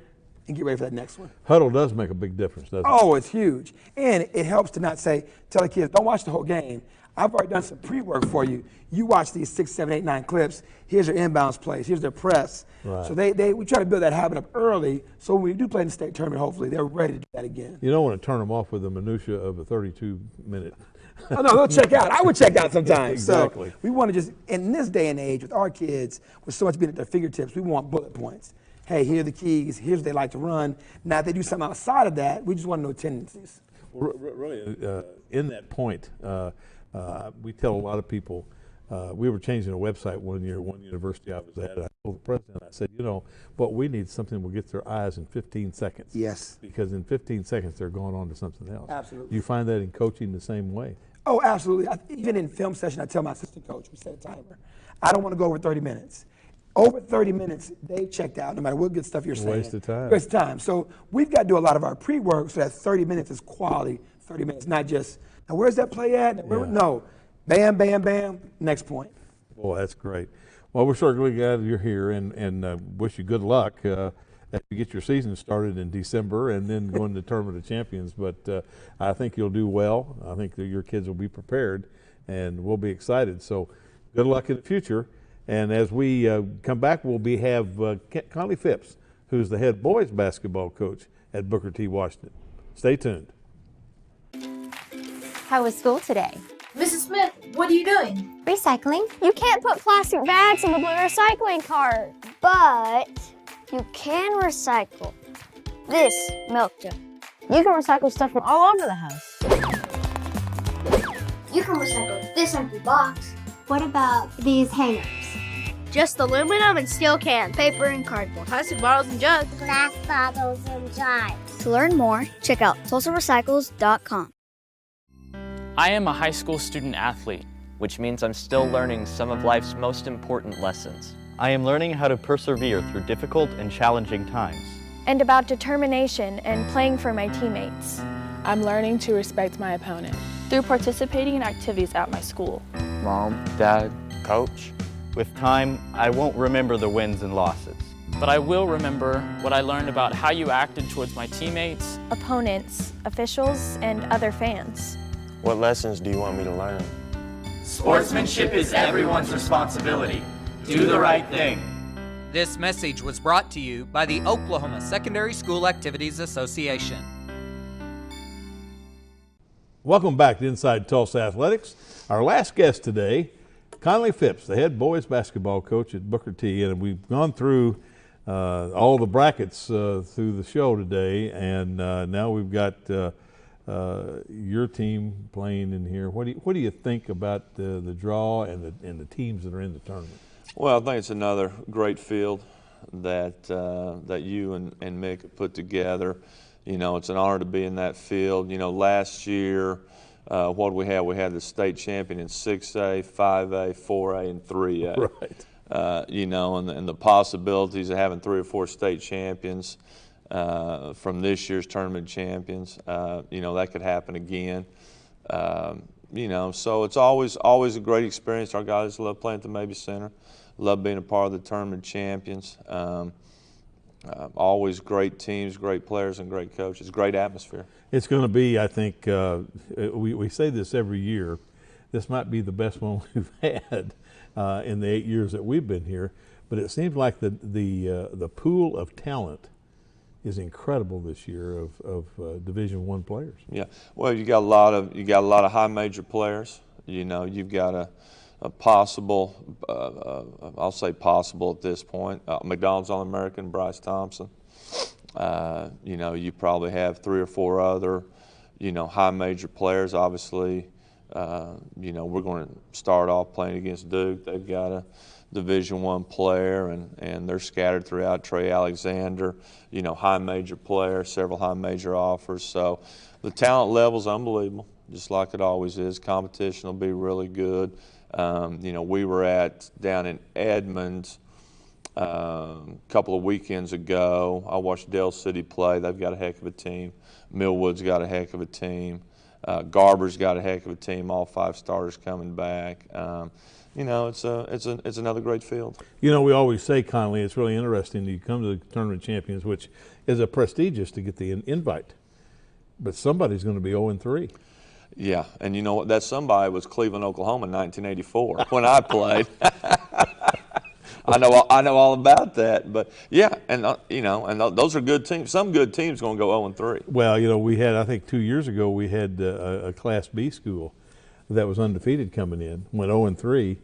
and get ready for that next one. Huddle does make a big difference, doesn't it? Oh, it's huge. And it helps to not tell the kids, don't watch the whole game. I've already done some pre-work for you. You watch these 6, 7, 8, 9 clips. Here's their inbounds plays. Here's their press. Right. So we try to build that habit up early so when we do play in the state tournament, hopefully they're ready to do that again. You don't want to turn them off with the minutia of a 32-minute. Oh, no, they'll check out. I would check out sometimes. Exactly. So we want to just, in this day and age, with our kids, with so much being at their fingertips, we want bullet points. Hey, here are the keys. Here's what they like to run. Now, if they do something outside of that, we just want to know tendencies. Really, in that point, we tell a lot of people, we were changing a website one year, one university I was at. I told the president, I said, you know, but we need something that will get their eyes in 15 seconds. Yes. Because in 15 seconds, they're going on to something else. Absolutely. Do you find that in coaching the same way? Oh, absolutely. Even in film session, I tell my assistant coach, we set a timer. I don't want to go over 30 minutes. Over 30 minutes, they've checked out, no matter what good stuff you're saying. Waste of time. Waste of time. So we've got to do a lot of our pre-work so that 30 minutes is quality 30 minutes, not just, now where's that play at? No. Bam, bam, bam, next point. Boy, that's great. Well, we're certainly glad you're here and wish you good luck as you get your season started in December and then going to the Tournament of Champions. But I think you'll do well. I think that your kids will be prepared and we'll be excited. So good luck in the future. And as we come back, we'll have Conley Phipps, who's the head boys basketball coach at Booker T. Washington. Stay tuned. How was school today? Mrs. Smith, what are you doing? Recycling. You can't put plastic bags in the blue recycling cart, but you can recycle this milk jug. You can recycle stuff from all over the house. You can recycle this empty box. What about these hangers? Just aluminum and steel cans, paper and cardboard, plastic bottles and jugs, Glass bottles and jars. To learn more, check out tulsarecycles.com. I am a high school student athlete, which means I'm still learning some of life's most important lessons. I am learning how to persevere through difficult and challenging times. And about determination and playing for my teammates. I'm learning to respect my opponent. Through participating in activities at my school. Mom, Dad, Coach. With time, I won't remember the wins and losses. But I will remember what I learned about how you acted towards my teammates, opponents, officials, and other fans. What lessons do you want me to learn? Sportsmanship is everyone's responsibility. Do the right thing. This message was brought to you by the Oklahoma Secondary School Activities Association. Welcome back to Inside Tulsa Athletics. Our last guest today, Conley Phipps, the head boys basketball coach at Booker T. And we've gone through all the brackets through the show today, and now we've got your team playing in here. What do you think about the draw and the teams that are in the tournament? Well, I think it's another great field that that you and Mick have put together. You know, it's an honor to be in that field. You know, last year, what we had? We had the state champion in 6A, 5A, 4A, and 3A. Right. You know, and the possibilities of having 3 or 4 state champions from this year's tournament champions. You know, that could happen again. You know, so it's always a great experience. Our guys love playing at the Mabee Center, love being a part of the tournament champions. Always great teams, great players, and great coaches. Great atmosphere. It's going to be, I think, we say this every year, this might be the best one we've had in the 8 years that we've been here. But it seems like the pool of talent is incredible this year of Division I players. Yeah, well, you got a lot of high major players. You know, you've got a possible, I'll say possible at this point, McDonald's All-American, Bryce Thompson. You know, you probably have 3 or 4 other, you know, high major players. Obviously, you know, we're going to start off playing against Duke. They've got a Division I player, and they're scattered throughout. Trey Alexander, you know, high major player, several high major offers. So the talent level's unbelievable, just like it always is. Competition will be really good. You know, we were down in Edmond a couple of weekends ago. I watched Dell City play. They've got a heck of a team. Millwood's got a heck of a team. Garber's got a heck of a team. All 5 starters coming back. You know, it's another great field. You know, we always say, Conley, it's really interesting. You come to the Tournament Champions, which is a prestigious to get the invite, but somebody's going to be 0-3. Yeah, and you know what? That somebody was Cleveland, Oklahoma in 1984 when I played. I know all about that, but yeah, and you know, and those are good teams. Some good teams going to go 0-3. Well, you know, we had, I think 2 years ago, we had a Class B school that was undefeated coming in, went 0-3,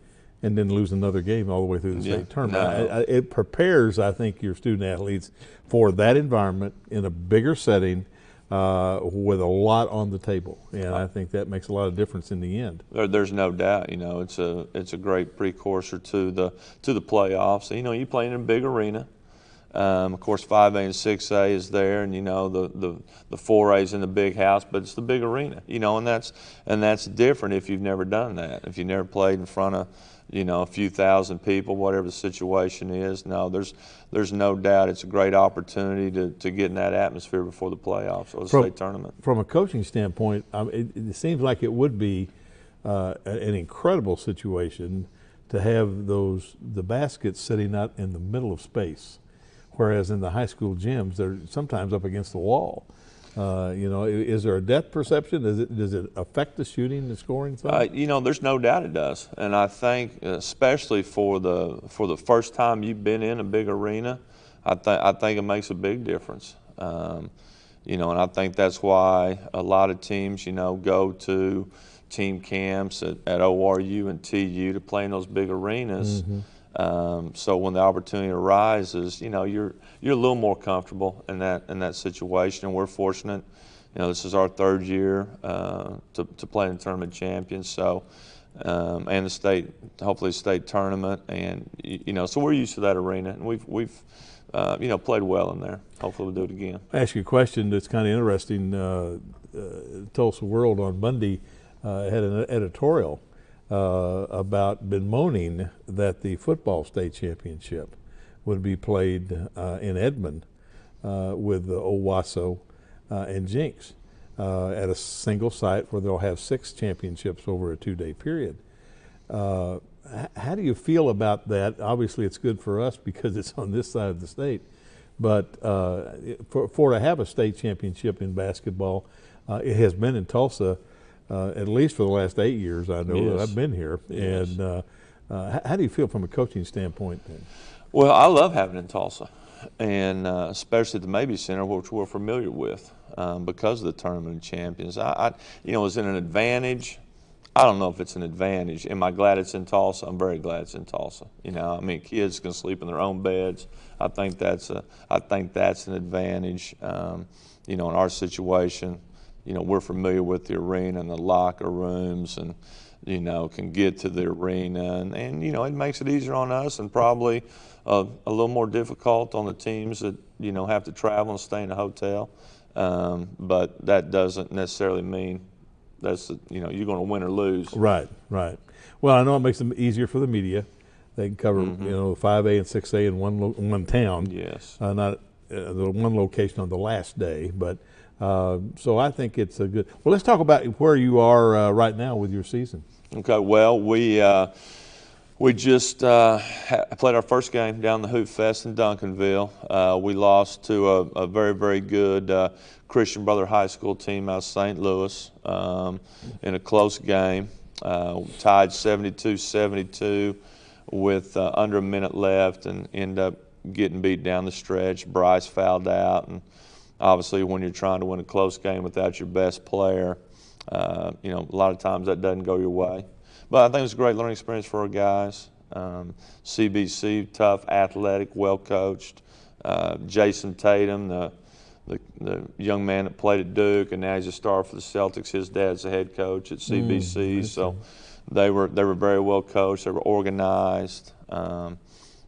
and didn't lose another game all the way through the state tournament. No. It prepares, I think, your student athletes for that environment in a bigger setting with a lot on the table, and I think that makes a lot of difference in the end. There's no doubt. You know, it's a great precursor to the playoffs. You know, you play in a big arena. Of course, 5A and 6A is there, and you know the 4A's in the big house, but it's the big arena. You know, and that's different if you've never done that. If you've never played in front of, you know, a few thousand people, whatever the situation is. No, there's no doubt it's a great opportunity to get in that atmosphere before the playoffs or the state tournament. From a coaching standpoint, it seems like it would be an incredible situation to have the baskets sitting out in the middle of space, whereas in the high school gyms they're sometimes up against the wall. You know, is there a depth perception? Does it affect the shooting, the scoring side? You know, there's no doubt it does, and I think especially for the first time you've been in a big arena, I think it makes a big difference. You know, and I think that's why a lot of teams, you know, go to team camps at ORU and TU to play in those big arenas. Mm-hmm. So when the opportunity arises, you know, you're a little more comfortable in that situation. And we're fortunate, you know, this is our 3rd year to play in the Tournament Champions. So and hopefully the state tournament, and you know, so we're used to that arena, and we've you know, played well in there. Hopefully we'll do it again. I ask you a question that's kind of interesting. Tulsa World on Monday had an editorial about bemoaning that the football state championship would be played in Edmond with Owasso and Jinx at a single site where they'll have 6 championships over a 2-day period. How do you feel about that? Obviously it's good for us because it's on this side of the state, but for to have a state championship in basketball, it has been in Tulsa at least for the last 8 years, I know. Yes. That I've been here. Yes. And how do you feel from a coaching standpoint then? Well, I love having it in Tulsa, and especially at the Mabee Center, which we're familiar with because of the Tournament of Champions. You know, is it an advantage? I don't know if it's an advantage. Am I glad it's in Tulsa? I'm very glad it's in Tulsa. You know, I mean, kids can sleep in their own beds. I think that's an advantage. You know, in our situation, you know, we're familiar with the arena and the locker rooms, and you know, can get to the arena, and you know, it makes it easier on us, and probably a little more difficult on the teams that, you know, have to travel and stay in a hotel. But that doesn't necessarily mean that's, you know, you're going to win or lose. Right, right. Well, I know it makes them easier for the media. They can cover, you know, 5A and 6A in one town. Yes. Not the one location on the last day, but so I think it's a good. Well, let's talk about where you are right now with your season. Okay. Well, we just played our first game down the Hoop Fest in Duncanville. We lost to a very, very good Christian Brother High School team out of St. Louis in a close game. tied 72-72 with under a minute left, and end up getting beat down the stretch. Bryce fouled out, and obviously when you're trying to win a close game without your best player, you know, a lot of times that doesn't go your way. But I think it's a great learning experience for our guys. CBC, tough, athletic, well coached. Jason Tatum, the young man that played at Duke, and now he's a star for the Celtics. His dad's the head coach at CBC, so they were very well coached. They were organized.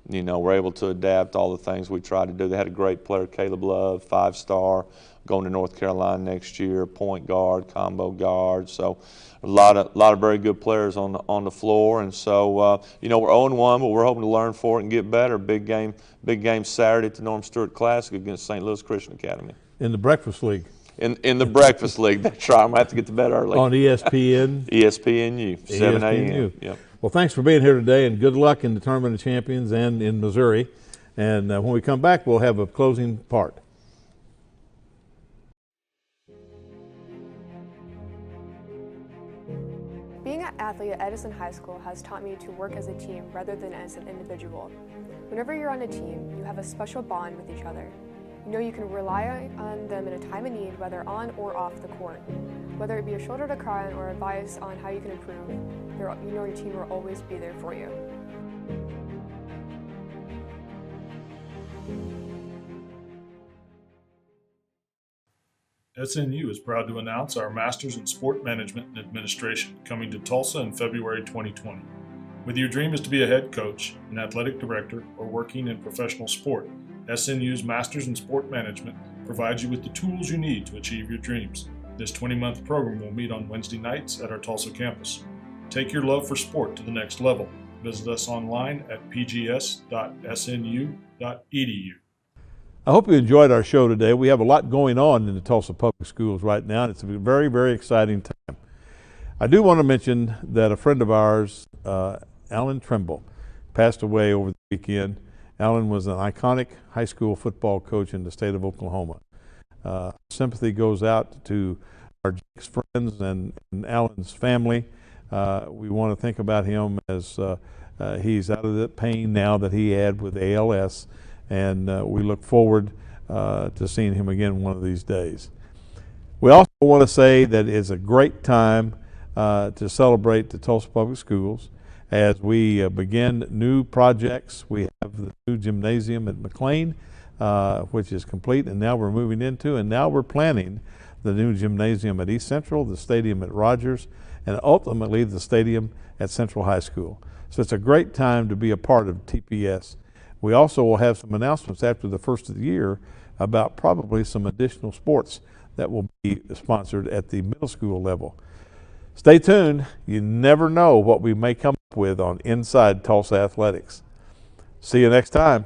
You know, were able to adapt all the things we tried to do. They had a great player, Caleb Love, 5-star, going to North Carolina next year, point guard, combo guard. So a lot of very good players on the floor. And so you know, we're 0-1, but we're hoping to learn for it and get better. Big game Saturday at the Norm Stewart Classic against St. Louis Christian Academy. In the Breakfast League. In the Breakfast League. That's right. I'm gonna have to get to bed early. On ESPN. ESPNU, 7 a.m. Yep. Well, thanks for being here today, and good luck in the Tournament of Champions and in Missouri. And when we come back, we'll have a closing part. Being an athlete at Edison High School has taught me to work as a team rather than as an individual. Whenever you're on a team, you have a special bond with each other. You know you can rely on them in a time of need, whether on or off the court. Whether it be a shoulder to cry on or advice on how you can improve, you know your team will always be there for you. SNU is proud to announce our Masters in Sport Management and Administration coming to Tulsa in February 2020. Whether your dream is to be a head coach, an athletic director, or working in professional sport, SNU's Masters in Sport Management provides you with the tools you need to achieve your dreams. This 20-month program will meet on Wednesday nights at our Tulsa campus. Take your love for sport to the next level. Visit us online at pgs.snu.edu. I hope you enjoyed our show today. We have a lot going on in the Tulsa Public Schools right now, and it's a very, very exciting time. I do want to mention that a friend of ours, Alan Trimble, passed away over the weekend. Alan was an iconic high school football coach in the state of Oklahoma. Sympathy goes out to our Jake's friends and Alan's family. We want to think about him as he's out of the pain now that he had with ALS, and we look forward to seeing him again one of these days. We also want to say that it's a great time to celebrate the Tulsa Public Schools as we begin new projects. We have the new gymnasium at McLean, which is complete, and now we're moving into, and now we're planning the new gymnasium at East Central, the stadium at Rogers, and ultimately the stadium at Central High School. So it's a great time to be a part of TPS. We also will have some announcements after the first of the year about probably some additional sports that will be sponsored at the middle school level. Stay tuned. You never know what we may come up with on Inside Tulsa Athletics. See you next time.